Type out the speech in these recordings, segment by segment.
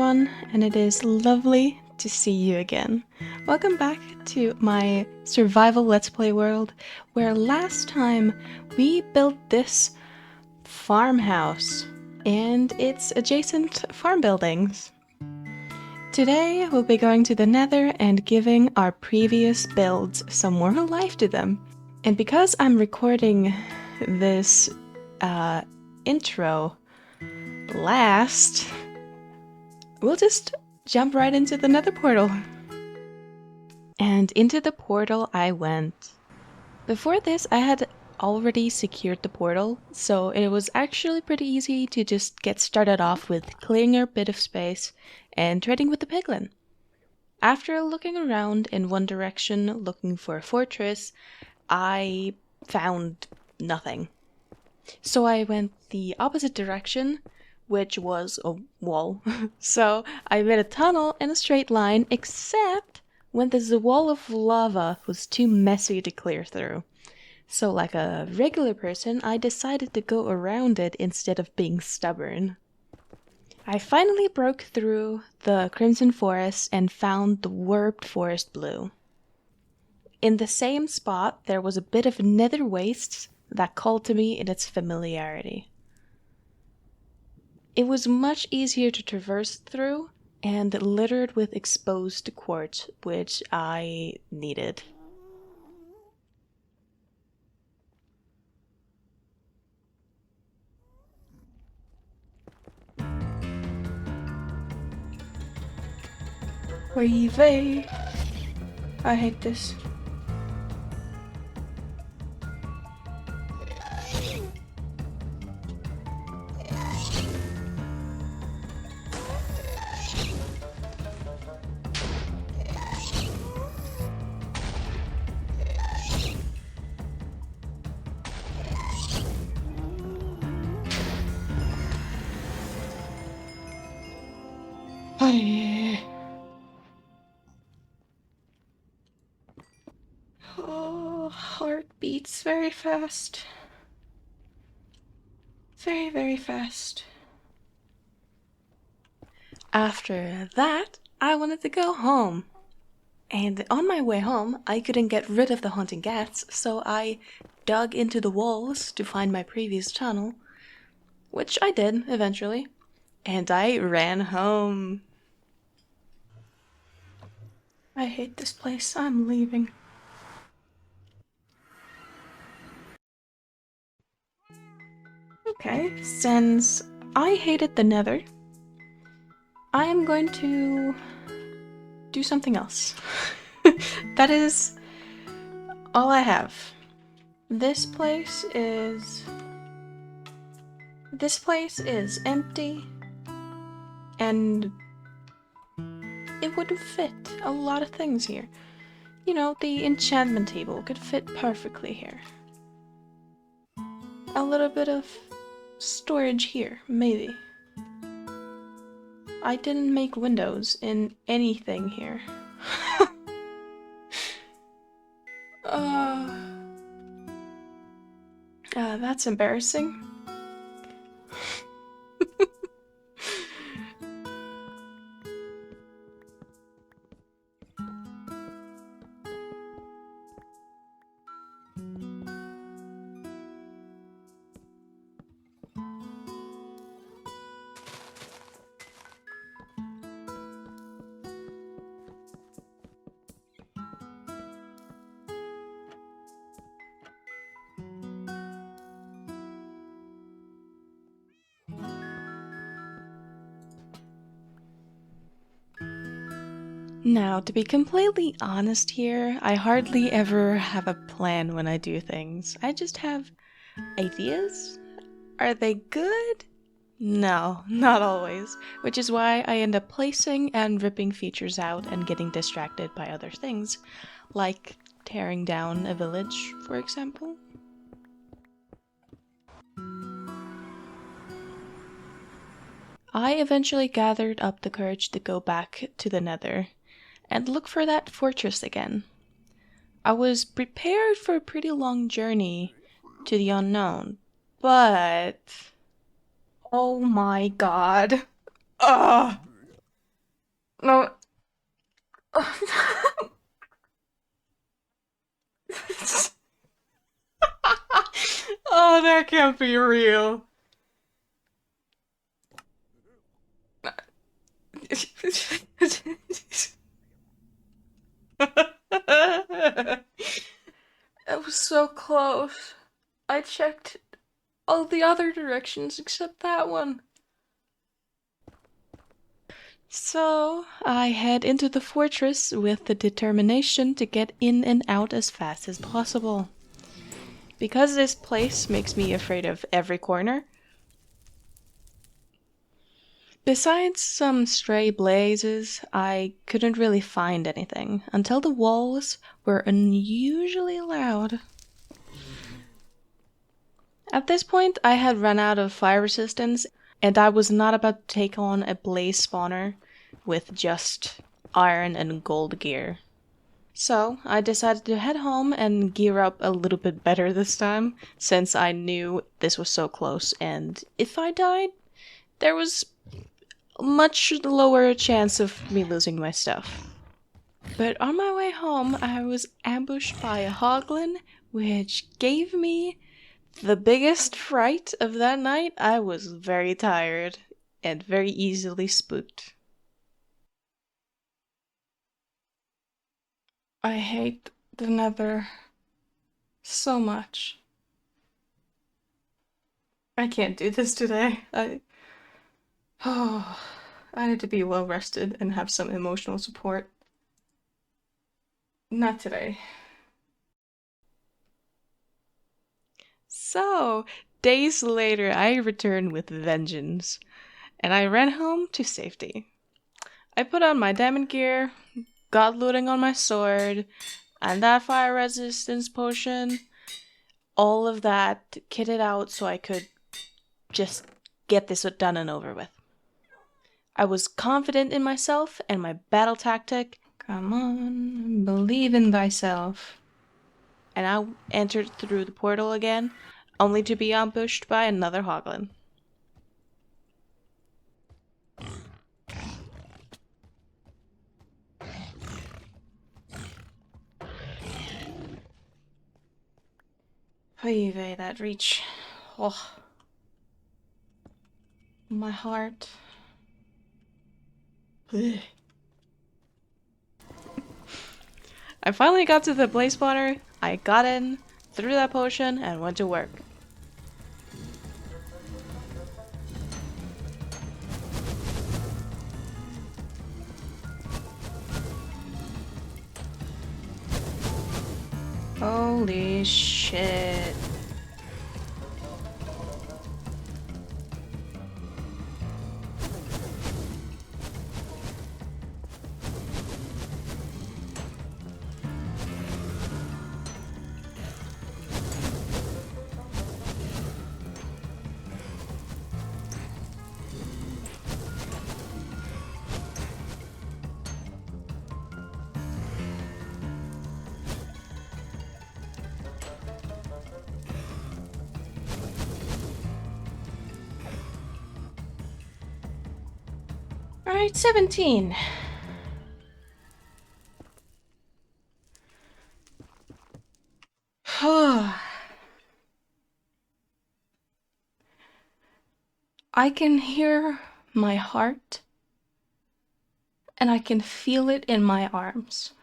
everyone, and it is lovely to see you again. Welcome back to my survival Let's Play world, where last time we built this farmhouse and its adjacent farm buildings. Today we'll be going to the Nether and giving our previous builds some more life to them. And because I'm recording this intro last, we'll just jump right into the Nether portal. And into the portal I went. Before this, I had already secured the portal, so it was actually pretty easy to just get started off with clearing a bit of space and trading with the piglin. After looking around in one direction looking for a fortress, I found nothing. So I went the opposite direction, which was a wall. So I made a tunnel in a straight line, except when this wall of lava was too messy to clear through. So like a regular person, I decided to go around it instead of being stubborn. I finally broke through the Crimson Forest and found the warped forest blue. In the same spot, there was a bit of nether waste that called to me in its familiarity. It was much easier to traverse through and littered with exposed quartz, which I needed. Oy vey. I hate this. Oh, heart beats very fast. Very, very fast. After that, I wanted to go home. And on my way home, I couldn't get rid of the haunting cats, so I dug into the walls to find my previous tunnel, which I did eventually, and I ran home. I hate this place. I'm leaving. Okay, since I hated the Nether, I am going to do something else. That is all I have. This place is empty, and it would fit a lot of things here. You know, the enchantment table could fit perfectly here. A little bit of storage here, maybe. I didn't make windows in anything here. That's embarrassing. Now, to be completely honest here, I hardly ever have a plan when I do things. I just have ideas. Are they good? No, not always. Which is why I end up placing and ripping features out and getting distracted by other things, like tearing down a village, for example. I eventually gathered up the courage to go back to the Nether and look for that fortress again. I was prepared for a pretty long journey to the unknown, but... oh my god. Ugh! No. Oh, that can't be real. It was so close. I checked all the other directions except that one. So, I head into the fortress with the determination to get in and out as fast as possible. Because this place makes me afraid of every corner, besides some stray blazes, I couldn't really find anything until the walls were unusually loud. At this point, I had run out of fire resistance, and I was not about to take on a blaze spawner with just iron and gold gear. So, I decided to head home and gear up a little bit better this time, since I knew this was so close, and if I died, there was a much lower chance of me losing my stuff. But on my way home, I was ambushed by a hoglin, which gave me the biggest fright of that night. I was very tired and very easily spooked. I hate the Nether so much. I can't do this today. Oh, I need to be well rested and have some emotional support. Not today. So, days later, I returned with vengeance, and I ran home to safety. I put on my diamond gear, got looting on my sword, and that fire resistance potion. All of that kitted out so I could just get this done and over with. I was confident in myself and my battle tactic. Come on, believe in thyself. And I entered through the portal again, only to be ambushed by another hoglin. Oy vey, that reach. Oh. My heart. Ugh. I finally got to the blaze spawner, I got in, threw that potion, and went to work. Holy shit. Alright, 17. I can hear my heart, and I can feel it in my arms.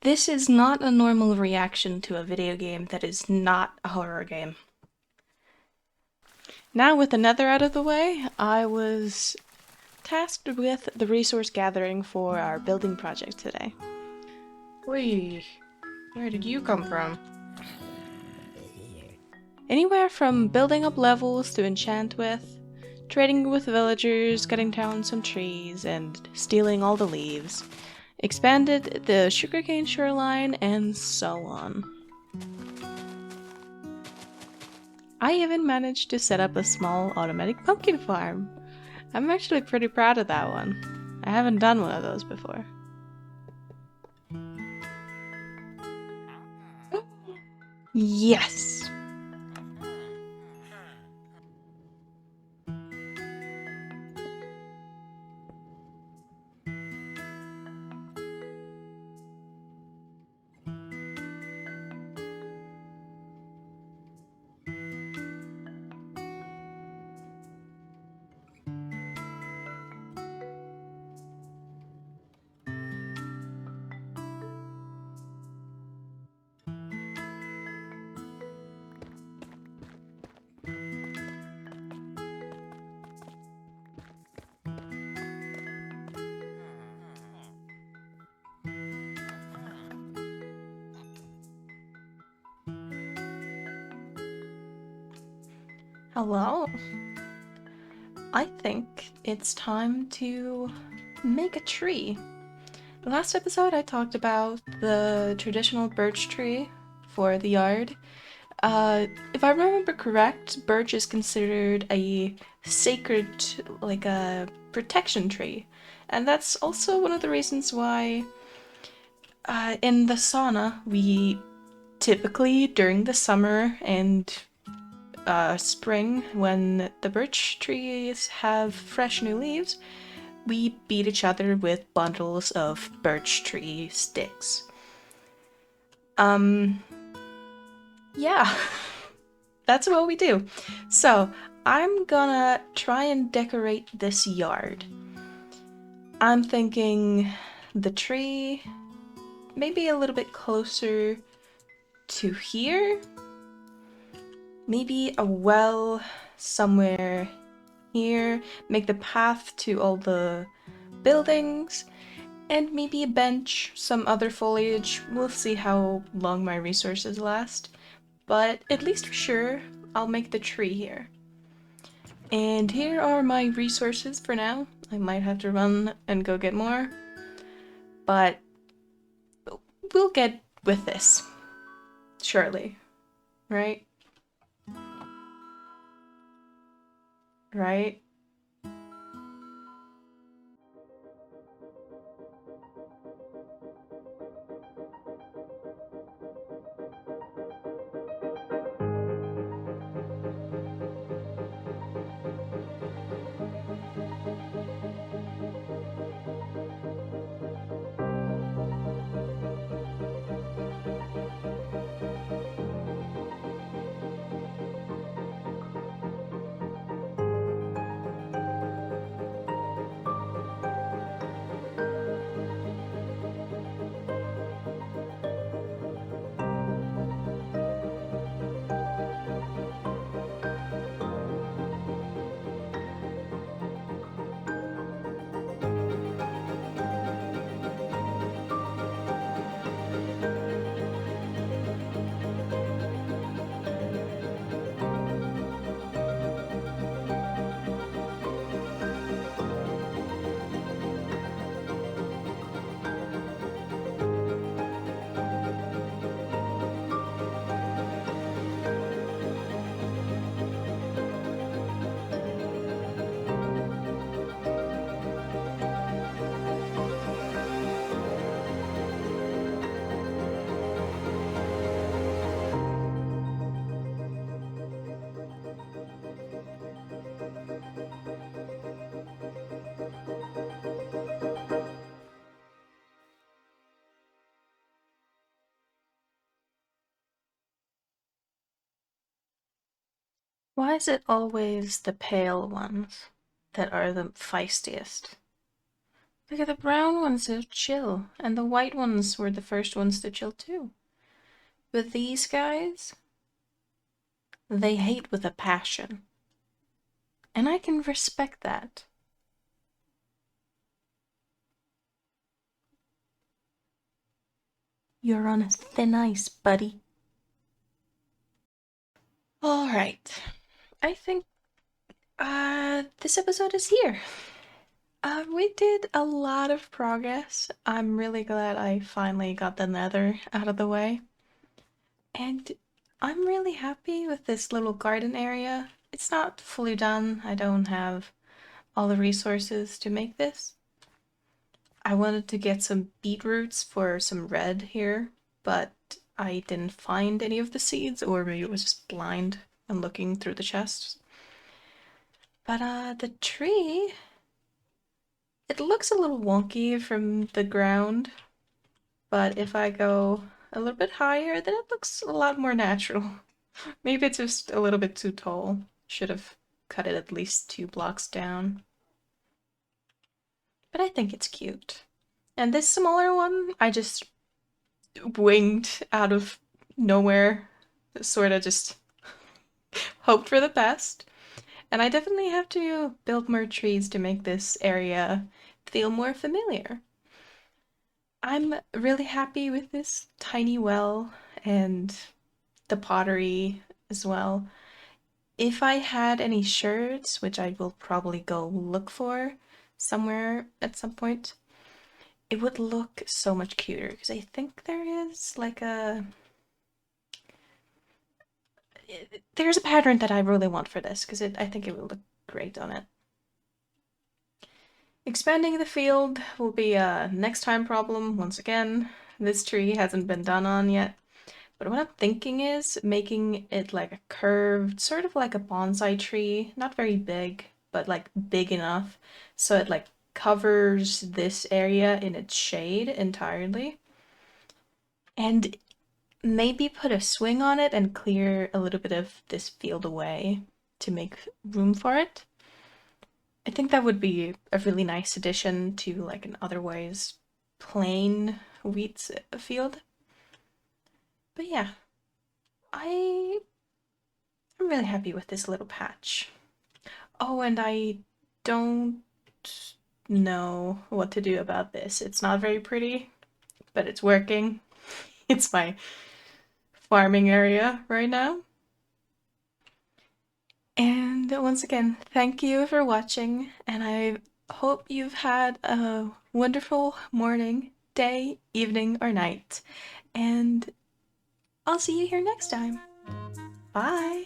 This is not a normal reaction to a video game that is not a horror game. Now with the Nether out of the way, I was tasked with the resource gathering for our building project today. Whee! Where did you come from? Anywhere from building up levels to enchant with, trading with villagers, cutting down some trees, and stealing all the leaves, expanded the sugarcane shoreline, and so on. I even managed to set up a small automatic pumpkin farm. I'm actually pretty proud of that one. I haven't done one of those before. Yes! Hello. I think it's time to make a tree. Last episode I talked about the traditional birch tree for the yard. If I remember correct, birch is considered a sacred, like a protection tree. And that's also one of the reasons why in the sauna we typically during the summer and spring, when the birch trees have fresh new leaves, we beat each other with bundles of birch tree sticks. Yeah, that's what we do. So, I'm gonna try and decorate this yard. I'm thinking the tree maybe a little bit closer to here. Maybe a well somewhere here, make the path to all the buildings, and maybe a bench, some other foliage. We'll see how long my resources last, but at least for sure, I'll make the tree here. And here are my resources for now. I might have to run and go get more, but we'll get with this, surely, right? Right? Why is it always the pale ones that are the feistiest? Look at the brown ones are chill, and the white ones were the first ones to chill too. But these guys, they hate with a passion. And I can respect that. You're on thin ice, buddy. Alright. I think this episode is here. We did a lot of progress. I'm really glad I finally got the nether out of the way. And I'm really happy with this little garden area. It's not fully done. I don't have all the resources to make this. I wanted to get some beetroots for some red here, but I didn't find any of the seeds, or maybe it was just blind and looking through the chests. But the tree, it looks a little wonky from the ground, but if I go a little bit higher, then it looks a lot more natural. Maybe it's just a little bit too tall. Should have cut it at least 2 blocks down. But I think it's cute. And this smaller one, I just winged out of nowhere. Sort of just hoped for the best. And I definitely have to build more trees to make this area feel more familiar. I'm really happy with this tiny well and the pottery as well. If I had any shirts, which I will probably go look for somewhere at some point, it would look so much cuter because I think there is like there's a pattern that I really want for this because I think it would look great on it. Expanding the field will be a next time problem once again. This tree hasn't been done on yet. But what I'm thinking is making it like a curved, sort of like a bonsai tree, not very big, but like big enough so it like covers this area in its shade entirely. And maybe put a swing on it and clear a little bit of this field away to make room for it. I think that would be a really nice addition to like an otherwise plain wheat field. But yeah, I'm really happy with this little patch. Oh, and I don't know what to do about this. It's not very pretty, but it's working. It's my farming area right now. And once again, thank you for watching, and I hope you've had a wonderful morning, day, evening, or night. And I'll see you here next time. Bye!